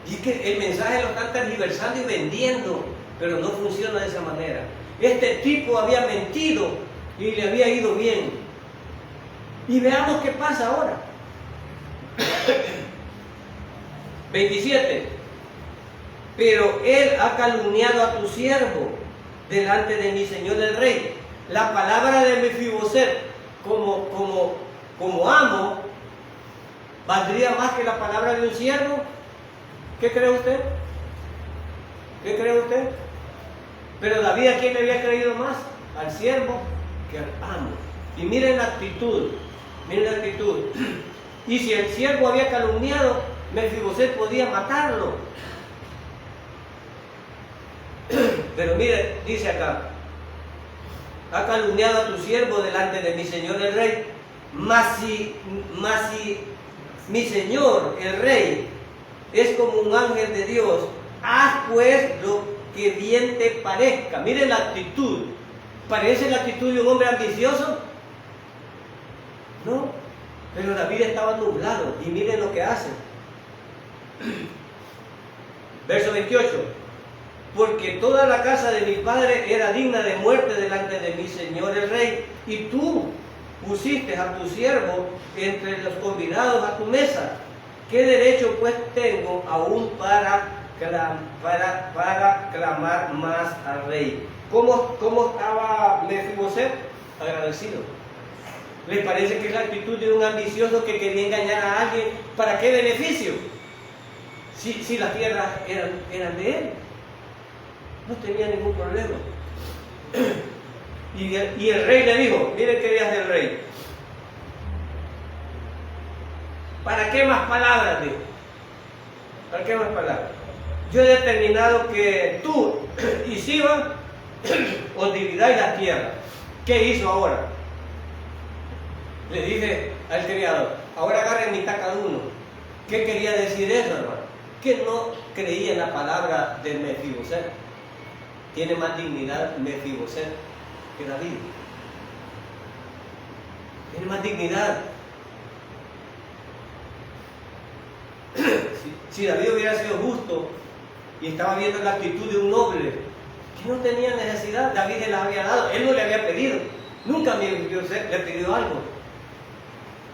Y es que el mensaje lo están tergiversando y vendiendo, pero no funciona de esa manera. Este tipo había mentido y le había ido bien. Y veamos qué pasa ahora. 27. Pero él ha calumniado a tu siervo delante de mi señor el rey. La palabra de Mefiboset como amo valdría más que la palabra de un siervo. ¿Qué cree usted? ¿Qué cree usted? Pero David, ¿a quién le había creído más? Al siervo que al amo. Y miren la actitud. Miren la actitud. Y si el siervo había calumniado, Mefiboset podía matarlo. Pero mire, dice acá: ha calumniado a tu siervo delante de mi señor el rey. Mas si mi señor el rey es como un ángel de Dios, haz pues lo que bien te parezca. Miren la actitud. ¿Parece la actitud de un hombre ambicioso? No, pero David estaba nublado y miren lo que hace. Verso 28. Porque toda la casa de mi padre era digna de muerte delante de mi señor el rey, y tú pusiste a tu siervo entre los convidados a tu mesa. ¿Qué derecho pues tengo aún para para clamar más al rey. ¿Cómo estaba Mefiboset? Agradecido. ¿Les parece que es la actitud de un ambicioso que quería engañar a alguien? ¿Para qué beneficio? Si las tierras eran de él, no tenía ningún problema. Y el rey le dijo, miren qué días del rey. ¿Para qué más palabras? Dijo. ¿Para qué más palabras? Yo he determinado que tú y Siba os dividáis la tierra. ¿Qué hizo ahora? Le dije al criado, ahora agarren mitad cada uno. ¿Qué quería decir eso, hermano? Que no creía en la palabra de Mefiboset. Tiene más dignidad Mefiboset que David. Tiene más dignidad. Si David hubiera sido justo y estaba viendo la actitud de un noble que no tenía necesidad, David se la había dado, él no le había pedido, nunca Mefiboset le pidió algo.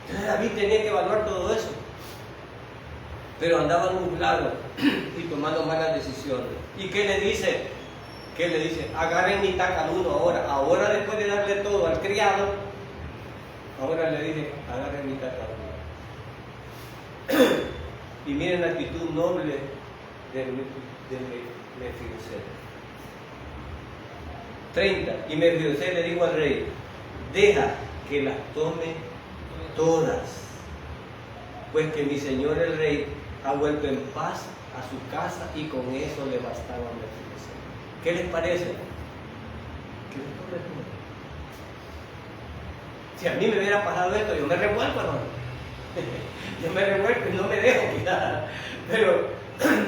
Entonces David tenía que evaluar todo eso, pero andaba nublado y tomando malas decisiones. ¿Y qué le dice? ¿Qué le dice? Agarren mitad cada uno ahora. Ahora después de darle todo al criado, ahora le dice, agarren mitad cada uno. Y miren la actitud noble de Mefiboset. 30. Y Mefiboset le dijo al rey, deja que las tome todas, pues que mi señor el rey ha vuelto en paz a su casa y con eso le bastaba a Mefiboset. ¿Qué les parece? Que les tome todo. Si a mí me hubiera pasado esto, yo me revuelvo, hermano. Yo me revuelvo y no me dejo quitar. Pero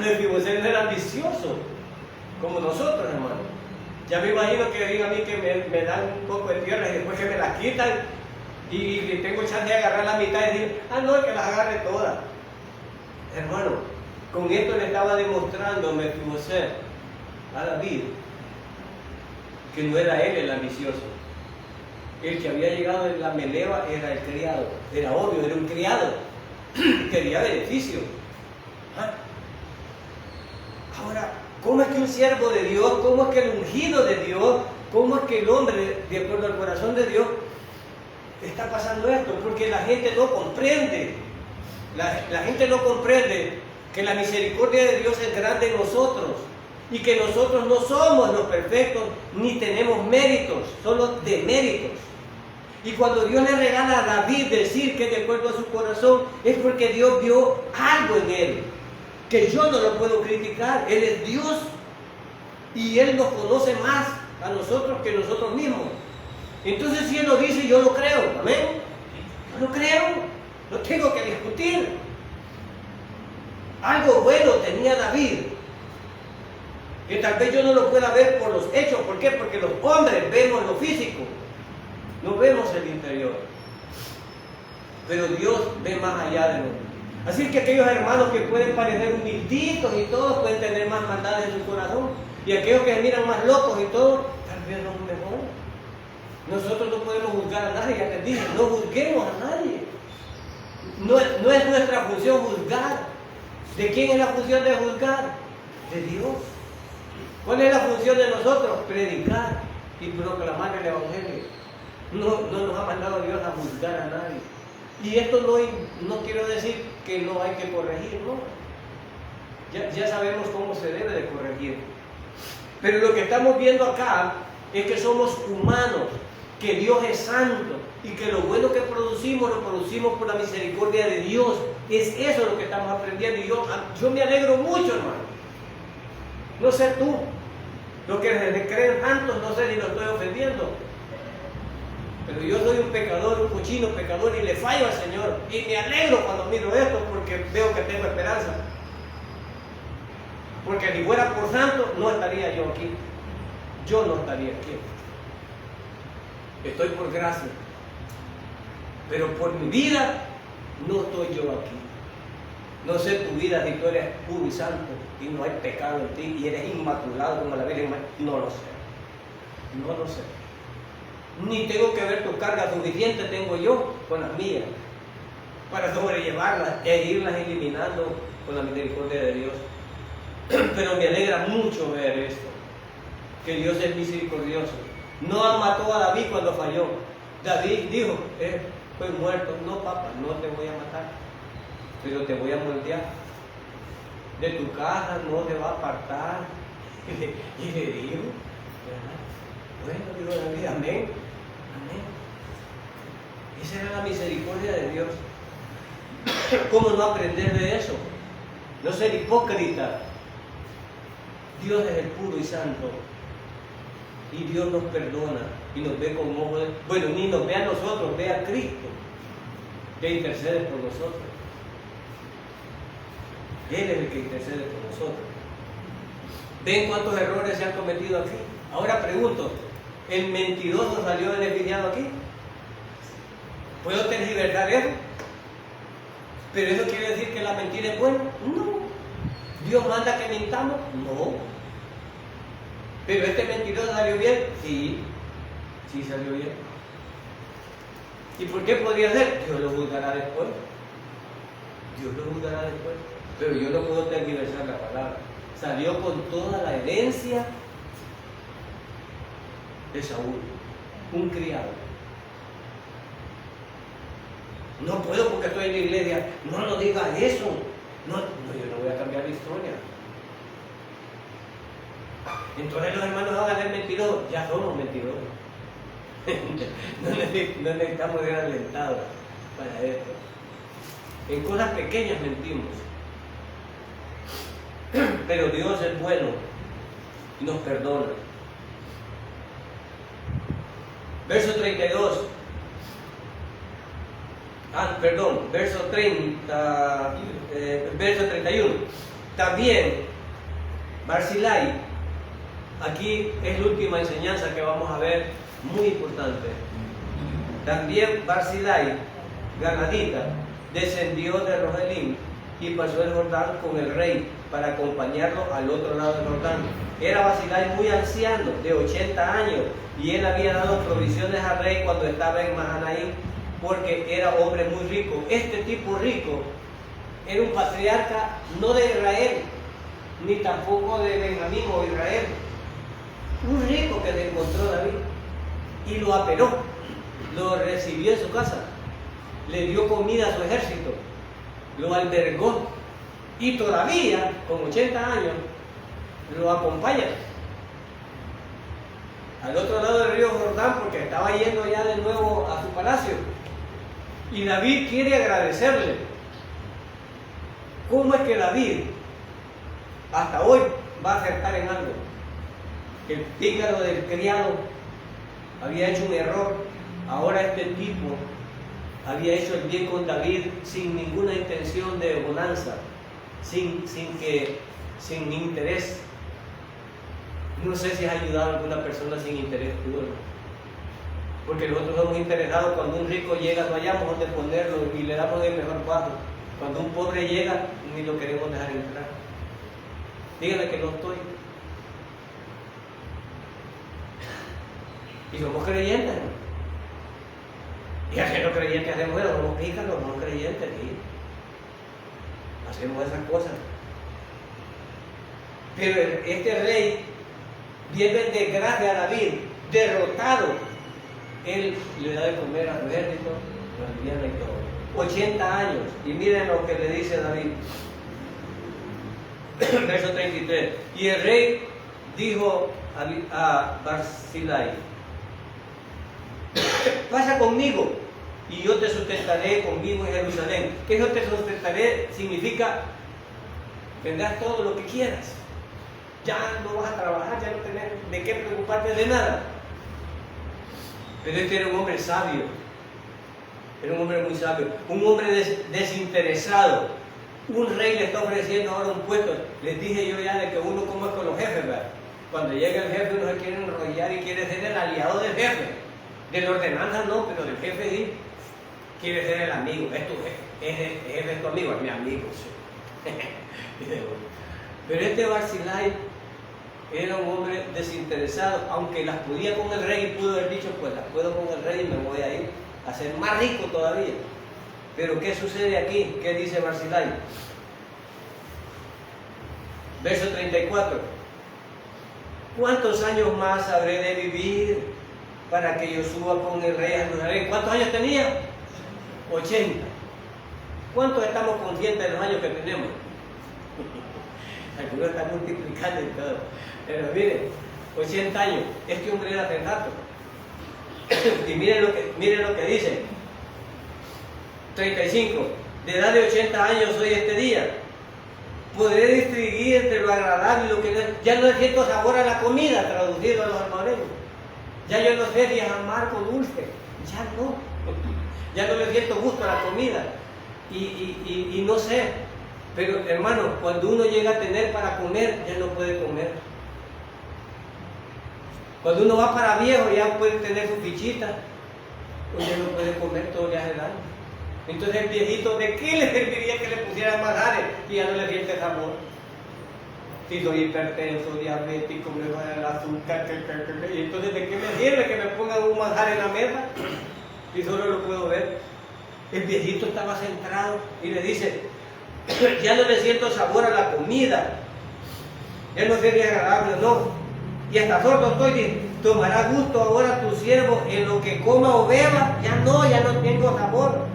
Mefiboset no era ambicioso como nosotros, hermano. Ya me imagino que digan a mí que me dan un poco de tierra y después que me la quitan y tengo chance de agarrar la mitad y decir, no, que las agarre todas. Hermano, con esto le estaba demostrando Mefiboset a David que no era él el ambicioso. El que había llegado en la meleva era el criado. Era obvio, era un criado. Quería beneficio. Ahora, ¿cómo es que un siervo de Dios, cómo es que el ungido de Dios, cómo es que el hombre, de acuerdo al corazón de Dios, está pasando esto? Porque la gente no comprende. La gente no comprende que la misericordia de Dios es grande en nosotros y que nosotros no somos los perfectos ni tenemos méritos, solo deméritos. Y cuando Dios le regala a David decir que de acuerdo a su corazón, es porque Dios vio algo en él, que yo no lo puedo criticar. Él es Dios y Él nos conoce más a nosotros que nosotros mismos. Entonces si Él lo dice, yo lo creo. ¿Amén? Yo lo creo, no tengo que discutir. Algo bueno tenía David, que tal vez yo no lo pueda ver por los hechos. ¿Por qué? Porque los hombres vemos lo físico, no vemos el interior. Pero Dios ve más allá de nosotros. Así que aquellos hermanos que pueden parecer humilditos y todos pueden tener más maldades en su corazón. Y aquellos que se miran más locos y todo, tal vez son mejor. Nosotros no podemos juzgar a nadie, ya les dije, no juzguemos a nadie. No es nuestra función juzgar. ¿De quién es la función de juzgar? De Dios. ¿Cuál es la función de nosotros? Predicar y proclamar el Evangelio. No nos ha mandado Dios a juzgar a nadie. Y esto no quiero decir que no hay que corregir, no. Ya sabemos cómo se debe de corregir. Pero lo que estamos viendo acá es que somos humanos, que Dios es santo y que lo bueno que producimos lo producimos por la misericordia de Dios. Es eso lo que estamos aprendiendo y yo me alegro mucho, hermano. No sé tú, los que se creen santos, no sé si lo estoy ofendiendo. Pero yo soy un pecador, un cochino pecador y le fallo al Señor. Y me alegro cuando miro esto porque veo que tengo esperanza. Porque si fuera por santo, no estaría yo aquí. Yo no estaría aquí. Estoy por gracia. Pero por mi vida, no estoy yo aquí. No sé tu vida si tú eres puro y santo y no hay pecado en ti y eres inmaculado como la Virgen María. No lo sé. No lo sé. Ni tengo que ver tu carga suficiente tengo yo con las mías para sobrellevarlas e irlas eliminando con la misericordia de Dios. Pero me alegra mucho ver esto, que Dios es misericordioso. No mató a David cuando falló. David dijo, estoy muerto. No, papá, no te voy a matar, pero te voy a moldear. De tu casa no te va a apartar. Y le dijo, bueno, dijo David, amén, amén. Esa era la misericordia de Dios. ¿Cómo no aprender de eso? No ser hipócrita. Dios es el puro y santo. Y Dios nos perdona y nos ve con ojos de... Bueno, ni nos ve a nosotros, ve a Cristo, que intercede por nosotros. Él es el que intercede por nosotros. ¿Ven cuántos errores se han cometido aquí? Ahora pregunto, ¿el mentiroso salió beneficiado aquí? ¿Puedo tergiversar eso? ¿Pero eso quiere decir que la mentira es buena? No. ¿Dios manda que mintamos? No. ¿Pero este mentiroso salió bien? Sí, sí salió bien. ¿Y por qué podría ser? Dios lo juzgará después. Dios lo juzgará después. Pero yo no puedo tergiversar la palabra. Salió con toda la herencia de Saúl, un criado. No puedo porque estoy en la iglesia. No digas eso. No, yo no voy a cambiar la historia. Entonces los hermanos van a ser mentirosos. Ya somos mentirosos. No necesitamos ser alentados para esto. En cosas pequeñas mentimos. Pero Dios es bueno y nos perdona. Verso 32. Verso 30, verso 31. También Barzillai, aquí es la última enseñanza que vamos a ver, muy importante. También Barzillai, galadita, descendió de Rogelim y pasó el Jordán con el rey para acompañarlo al otro lado del Jordán. Era Barzillai muy anciano, de 80 años, y él había dado provisiones al rey cuando estaba en Mahanaim, porque era hombre muy rico. Este tipo rico era un patriarca no de Israel, ni tampoco de Benjamín o Israel. Un rico que le encontró David y lo apeló, lo recibió en su casa, le dio comida a su ejército, lo albergó y todavía, con 80 años, lo acompaña al otro lado del río Jordán porque estaba yendo ya de nuevo a su palacio. Y David quiere agradecerle. ¿Cómo es que David hasta hoy va a acertar en algo? El pícaro del criado había hecho un error. Ahora este tipo había hecho el bien con David sin ninguna intención de bonanza, sin interés. No sé si has ayudado a alguna persona sin interés tú, ¿no? Porque nosotros somos interesados. Cuando un rico llega, no hallamos dónde ponerlo y le damos el mejor paso. Cuando un pobre llega, ni lo queremos dejar entrar. Dígale que no estoy. Y somos creyentes, ¿no? Y haciendo creyentes hacemos eso, somos pícaros, somos creyentes, ¿sí? Hacemos esas cosas. Pero este rey, viendo en desgracia a David, derrotado, él le da de comer a su ejército, lo aliviana y todo. 80 años. Y miren lo que le dice David. Verso 33. Y el rey dijo a Barzillai: pasa conmigo y yo te sustentaré conmigo en Jerusalén. Que yo te sustentaré significa tendrás todo lo que quieras. Ya no vas a trabajar, ya no tienes de qué preocuparte de nada. Pero este era un hombre sabio, era un hombre muy sabio, un hombre desinteresado. Un rey le está ofreciendo ahora un puesto. Les dije yo ya de que uno como es con los jefes, ¿verdad? Cuando llega el jefe uno se quiere enrollar y quiere ser el aliado del jefe. De la ordenanza no, pero del jefe sí. Quiere ser el amigo, es tu jefe, es tu amigo, es mi amigo. Sí. Pero este Barzillai era un hombre desinteresado, aunque las podía con el rey y pudo haber dicho, pues las puedo con el rey y me voy a ir a ser más rico todavía. Pero ¿qué sucede aquí? ¿Qué dice Barzillai? Verso 34. ¿Cuántos años más habré de vivir para que yo suba con el rey a Jerusalén? ¿Cuántos años tenía? 80. ¿Cuántos estamos conscientes de los años que tenemos? Algunos están multiplicando y todo. Pero miren, 80 años. Este hombre era sensato. Y miren lo que dice. 35. De edad de 80 años soy este día. Podré distinguir entre lo agradable y lo que no. Ya no le siento sabor a la comida, traducido a los salvadoreños. Ya yo no sé si es amargo o dulce. Ya no. Ya no le siento gusto a la comida. Y no sé. Pero hermano, cuando uno llega a tener para comer, ya no puede comer. Cuando uno va para viejo, ya puede tener su fichita. O ya no puede comer todo el día del año. Entonces el viejito, ¿de qué le serviría que le pusieran manjares y ya no le siente sabor? Si soy hipertenso, diabético, me va el azúcar, y entonces ¿de qué me sirve que me pongan un manjar en la mesa? Y solo lo puedo ver. El viejito estaba centrado y le dice, ya no le siento sabor a la comida, ya no sería agradable, no. Y hasta sordo estoy, tomará gusto ahora tu siervo en lo que coma o beba, ya no tengo sabor.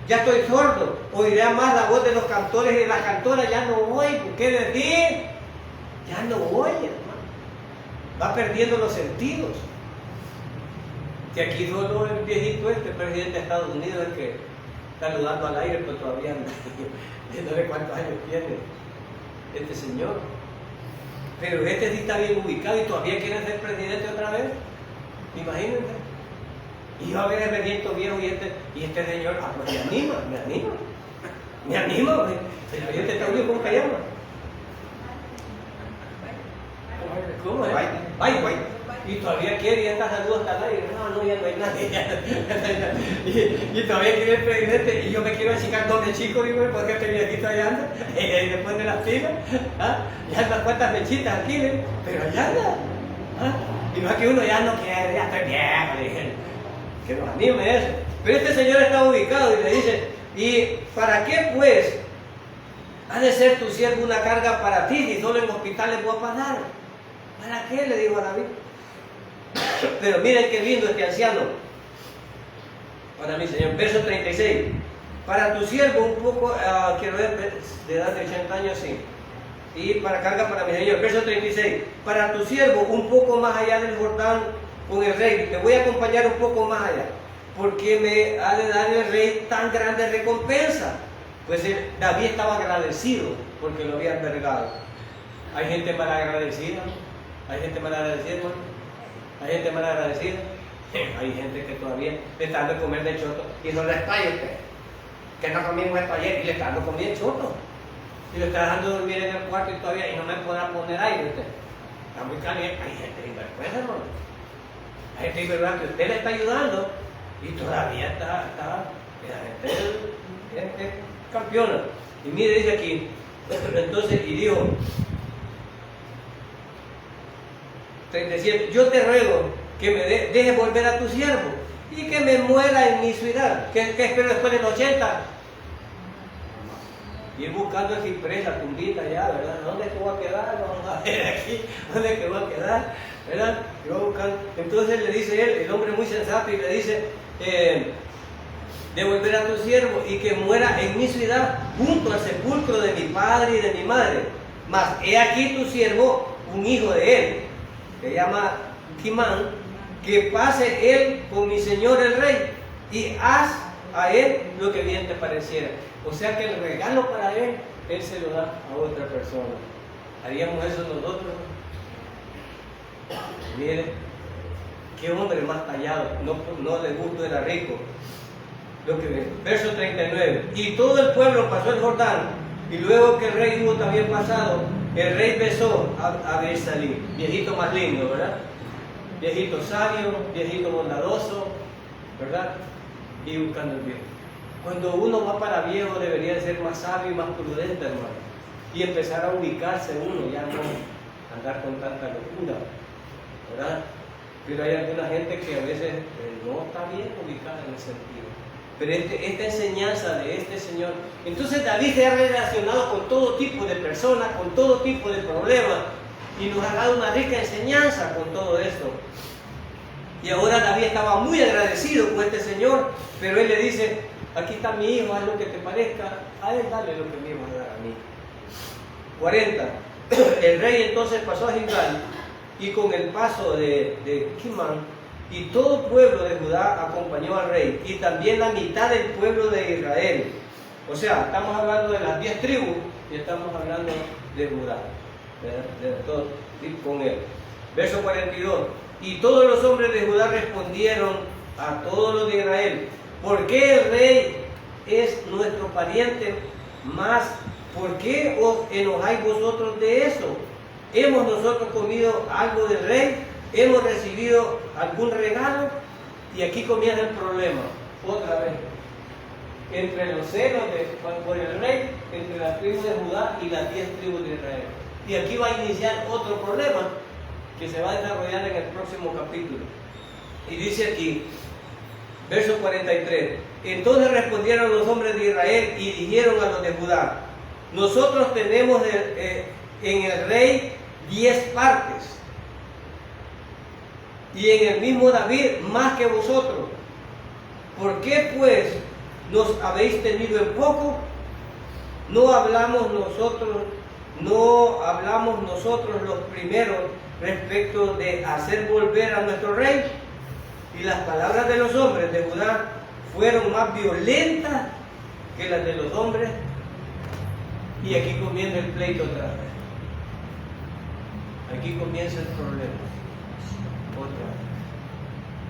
Ya estoy sordo, oiré más la voz de los cantores y de las cantoras, ya no oigo. ¿Qué decir? Ya no oye, hermano. Va perdiendo los sentidos. Y aquí solo el viejito presidente de Estados Unidos, es que saludando al aire, pero todavía no sé cuántos años tiene este señor. Pero este sí está bien ubicado y todavía quiere ser presidente otra vez. Imagínense. Y yo a ver me siento viejo y este señor, pues me anima. El presidente está unido, ¿cómo se llama? ¿Cómo es? Biden. Y todavía quiere, y esta salud hasta el aire. No, ya no hay nadie. Y todavía quiere el presidente, y yo me quiero achicar donde chico, digo, porque este viejito allá anda, y después de las pilas, ya anda cuantas mechitas aquí, pero allá anda. Y no es que uno ya no quiere, ya estoy viejo, que nos anime eso. Pero este señor está ubicado y le dice, ¿y para qué pues ha de ser tu siervo una carga para ti si solo en hospitales voy a pagar? ¿Para qué? Le dijo a David. Pero miren qué lindo este anciano. Para mi señor, verso 36. Para tu siervo un poco, quiero ver, de edad de 80 años, sí. Y para carga para mi señor, verso 36. Para tu siervo un poco más allá del Jordán con el rey, te voy a acompañar un poco más allá, porque me ha de dar el rey tan grande recompensa. Pues David estaba agradecido porque lo había albergado. Hay gente mal agradecida, hay gente mal agradecida, hermano. Hay gente mal agradecida, hay gente que todavía le está dando de comer de choto y no le está usted, que no comimos esto ayer y le está dando comida de choto. Y le está dejando dormir en el cuarto y todavía, y no me podrá poner aire usted. Está muy caliente, hay gente invergüenza, hermano. Hay gente invergüenza que usted le está ayudando y todavía está la gente es campeona. Y mire, dice aquí, entonces, y dijo, 37, yo te ruego que me dejes volver a tu siervo y que me muera en mi ciudad. ¿Qué espero después de los 80? Ir buscando el ciprés, la tumbita allá, ¿verdad? ¿Dónde es que voy a quedar? Vamos a ver aquí, ¿dónde es que voy a quedar? ¿Verdad? Y voy buscando. Entonces le dice él, el hombre muy sensato, y le dice, de volver a tu siervo y que muera en mi ciudad junto al sepulcro de mi padre y de mi madre. Mas he aquí tu siervo, un hijo de él, que llama Kimán, que pase él con mi señor el rey y haz a él lo que bien te pareciera. O sea que el regalo para él se lo da a otra persona. ¿Haríamos eso nosotros? Miren, qué hombre más tallado, no le gustó, era rico. Lo que ve. Verso 39. Y todo el pueblo pasó el Jordán, y luego que el rey hubo también pasado, el rey besó a Besalí, viejito más lindo, ¿verdad? Viejito sabio, viejito bondadoso, ¿verdad? Y buscando el bien. Cuando uno va para viejo debería ser más sabio y más prudente, hermano. Y empezar a ubicarse uno, ya no andar con tanta locura, ¿verdad? Pero hay alguna gente que a veces no está bien ubicada en ese sentido. pero esta enseñanza de este Señor. Entonces David se ha relacionado con todo tipo de personas, con todo tipo de problemas, y nos ha dado una rica enseñanza con todo esto. Y ahora David estaba muy agradecido con este Señor, pero él le dice: aquí está mi hijo, haz lo que te parezca, a él dale lo que me ibas a dar a mí. 40. El rey entonces pasó a Gilgal, y con el paso de Kimán, y todo pueblo de Judá acompañó al rey, y también la mitad del pueblo de Israel. O sea, estamos hablando de las 10 tribus, y estamos hablando de Judá, de todos, y con él. Verso 42. Y todos los hombres de Judá respondieron a todos los de Israel: ¿por qué el rey es nuestro pariente más? ¿Por qué os enojáis vosotros de eso? ¿Hemos nosotros comido algo del rey? ¿Hemos recibido algún regalo? Y aquí comienza el problema, otra vez, entre los celos por el rey, entre la tribu de Judá y las 10 tribus de Israel. Y aquí va a iniciar otro problema que se va a desarrollar en el próximo capítulo. Y dice aquí, verso 43: entonces respondieron los hombres de Israel y dijeron a los de Judá: nosotros tenemos en el rey 10 partes, y en el mismo David más que vosotros. ¿Por qué pues nos habéis tenido en poco? ¿No hablamos nosotros los primeros respecto de hacer volver a nuestro rey? Y las palabras de los hombres de Judá fueron más violentas que las de los hombres. Y aquí comienza el pleito otra vez. Aquí comienza el problema. Otra vez.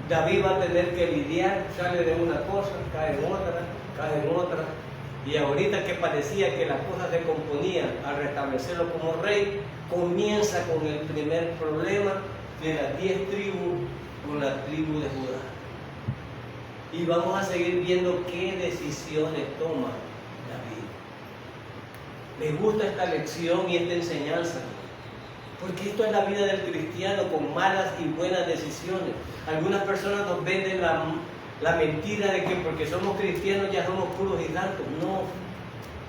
David va a tener que lidiar, sale de una cosa, cae en otra. Y ahorita que parecía que las cosas se componían al restablecerlo como rey, comienza con el primer problema de las 10 tribus con la tribu de Judá. Y vamos a seguir viendo qué decisiones toma David. Me gusta esta lección y esta enseñanza, porque esto es la vida del cristiano, con malas y buenas decisiones. Algunas personas nos venden la mentira de que porque somos cristianos ya somos puros y santos. No,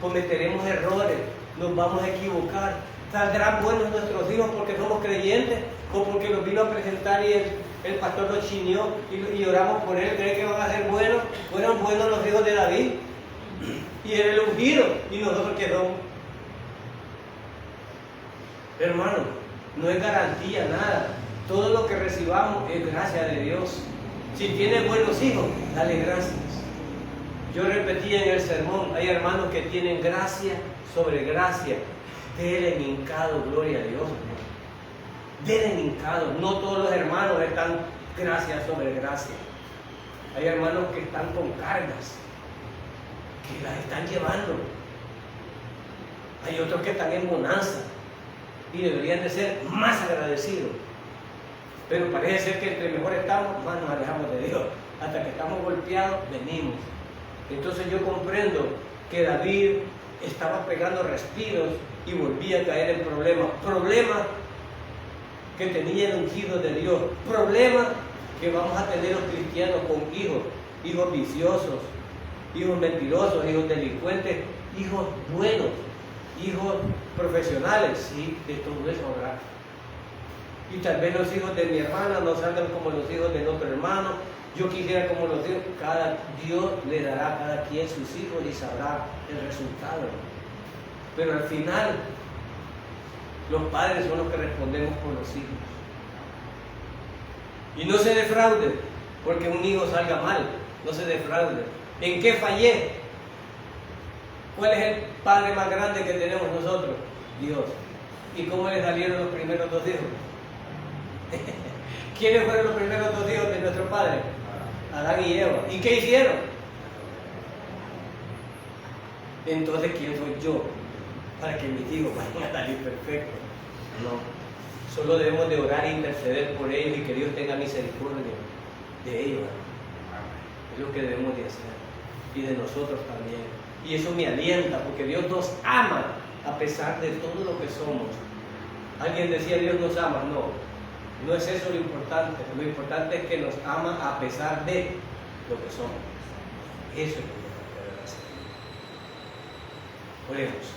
cometeremos errores, nos vamos a equivocar. ¿Saldrán buenos nuestros hijos porque somos creyentes o porque los vino a presentar y el pastor los chiñó y oramos por él? ¿Cree que van a ser buenos? Fueron buenos los hijos de David y él el ungido, y nosotros que somos. Hermano, no es garantía nada. Todo lo que recibamos es gracia de Dios. Si tienes buenos hijos, dale gracias. Yo repetía en el sermón, hay hermanos que tienen gracia sobre gracia. Denle hincado, gloria a Dios. Denle hincado. No todos los hermanos están gracia sobre gracia. Hay hermanos que están con cargas, que las están llevando. Hay otros que están en bonanza y deberían de ser más agradecidos. Pero parece ser que entre mejor estamos, más nos alejamos de Dios. Hasta que estamos golpeados, venimos. Entonces yo comprendo que David estaba pegando respiros y volvía a caer en problemas. Problemas que tenía el ungido de Dios. Problemas que vamos a tener los cristianos con hijos viciosos, hijos mentirosos, hijos delincuentes, hijos buenos, hijos profesionales. Sí, de todo eso habrá. Y tal vez los hijos de mi hermana no salgan como los hijos de otro hermano. Yo quisiera como los hijos. Dios le dará a cada quien sus hijos y sabrá el resultado. Pero al final, los padres son los que respondemos por los hijos. Y no se defraude, porque un hijo salga mal. No se defraude. ¿En qué fallé? ¿Cuál es el padre más grande que tenemos nosotros? Dios. ¿Y cómo le salieron los primeros 2 hijos? ¿Quiénes fueron los primeros 2 hijos de nuestro padre? Adán y Eva. ¿Y qué hicieron? Entonces, ¿quién soy yo para que mis hijos vayan a salir perfectos? No. Solo debemos de orar e interceder por ellos y que Dios tenga misericordia de ellos. Es lo que debemos de hacer. Y de nosotros también. Y eso me alienta, porque Dios nos ama a pesar de todo lo que somos. Alguien decía, Dios nos ama. No. No es eso lo importante es que nos ama a pesar de lo que somos. Eso es lo que debe hacer. Oremos.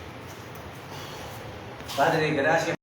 Padre, gracias.